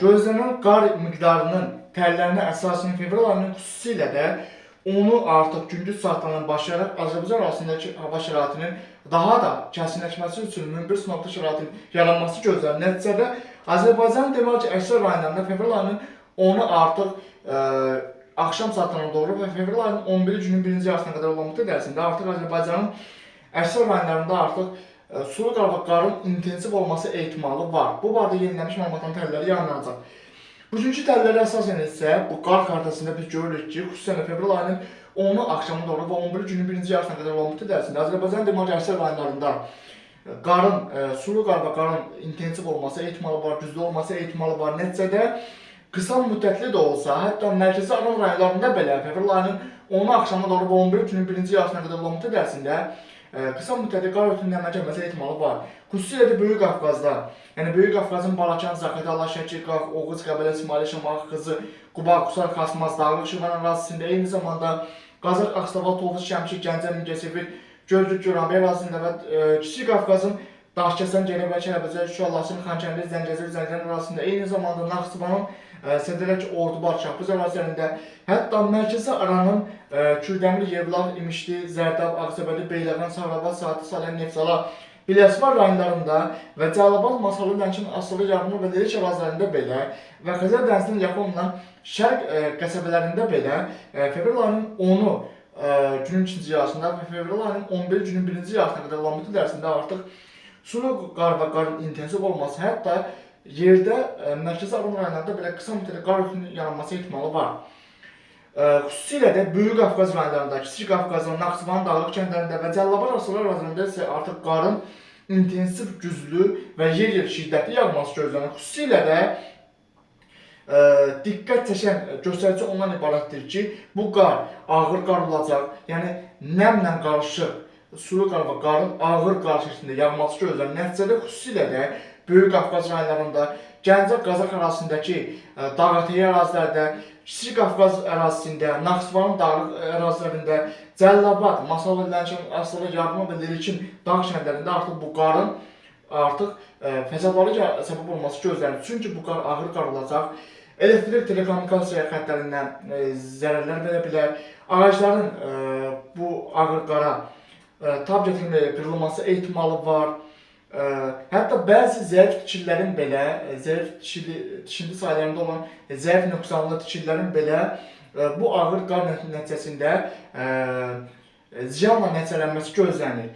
gözlenen qar miqdarının tərlərinə əsasən fevral ayının xüsusilə də onu artıq gündüz saatlarından başlayaraq Azərbaycan arasındakı hava şəraitinin daha da kəsinləşməsi üçün mümbir sınaqlı şəraitin yaranması gözlənilir. Nəticədə Azərbaycanın demək ki, əksər rayonlarında fevral ayının 10-u artıq axşam saatlarına doğru və fevral ayının 11-ci günün birinci yarısına qədər olan müddət ərzində artıq Azərbaycanın əksər rayonlarında artıq sulu qar və qarın intensiv olması ehtimalı var. Bu barədə yenilənmiş məlumatların təlləri yayınlanacaq. Bugünkü təllərə əsasən isə bu qar xəritəsində biz görürük ki, xüsusən fevral ayının 10-u axşamına doğru və 11-ci günün birinci yarısına qədər olan müddət ərzində Azərbaycan demək əksər rayonlarında qarın, sulu qar və qarın intensiv olması ehtimalı var, güclü olması ehtimalı var. Nəticədə qısa müddətli də olsa, hətta mərkəzi aran rayonlarında belə fevral ayının 10-u axşamına doğru və 11-ci günün birinci yarısına qədər olan müddət ərzində qısa müddətli qar örtüyünün əmələ gəlməsi ehtimalı var. Xüsusilə də Böyük Qafqazda, yəni Böyük Qafqazın Balakan, Zaqatala, Şəki, Qaf, Oğuz, Qəbələ, Şimali, Şamaxı, Xızı, Quba, Qusar, Xasmaz, Dağlıq, Şirvan ərazisində, eyni zamanda Qazax, Ağstavat, Tovuz, Şəmkir, Gəncə, Mingəçevir, Gölcük, Göranbəy ərazisində və Kiçik Qafqazın Daşkəsən, Gərəbəy, Kələbəcər, Şuşa, Laçın, Xankəndi, Zəngəzur, Zəngəzur ərazisində, eyni zamanda Naxçıvanın Sədərək, Ordubar, Şahbuz ərazilərində, hətta mərkəzi aranın Kürdəmir, Yevlax, İmişli, Zərdab, Ağcabədi, Beyləqan, Sarabad, Saatı, Salyan, Neftçala, Biləsuvar rayonlarında və Cəlilabad, Masallı, Lənkəran, Asılı, Yarımlı və Lerik ərazilərində belə və Xəzər dənizinin yaxın olan şərq qəsəbələrində belə fevral ayının 10-u günün ikinci yarısında və fevral ayının 11 günün birinci yarısına qədər olan müddət ərzində artıq sulu qar və qarın intensiv olması, hətta yerdə mərkəzi aran rayonlarında belə qısa müddətli qar örtüyünün yaranması ehtimalı var. Xüsusilə də Böyük Qafqaz rayonlarında, Kiçik Qafqazın, Naxçıvanın dağlıq kəndlərində və Cəlilabad Asılı ərazilərində isə artıq qarın intensiv, güclü və yer-yer şiddətli yağması gözlənir. Xüsusilə də diqqət çəkən göstərici ondan ibarətdir ki, bu qar ağır qar olacaq, yəni nəmlə qarışıq sulu qar və qarın ağır qar şəklində yağması gözlənir. Nəticədə xüsusilə də Böyük Qafqaz rayonlarında, Gəncə, Qazax ərazisindəki dağətəyi ərazilərdə, Kiçik Qafqaz ərazisində, Naxçıvanın dağlıq ərazilərində, Cəlilabad, Masallı, Lənkəran, Asılı, Yarımlı və Lerikin dağ kəndlərində artıq bu qarın fəsadları səbəb olması gözlənir. Çünki bu qar ağır qar olacaq. Elektrik telekommunikasiya xəttlərindən zərərlər verə bilər. Ağacların bu ağır qara tab gətirməyə qırılması ehtimalı var. Hətta bəzi zəif tikililərin belə, zəif tikinti sahələrində olan zəif nöqsanlı tikililərin belə bu ağır qar nəticəsində ziyanla nəticələnməsi gözlənir.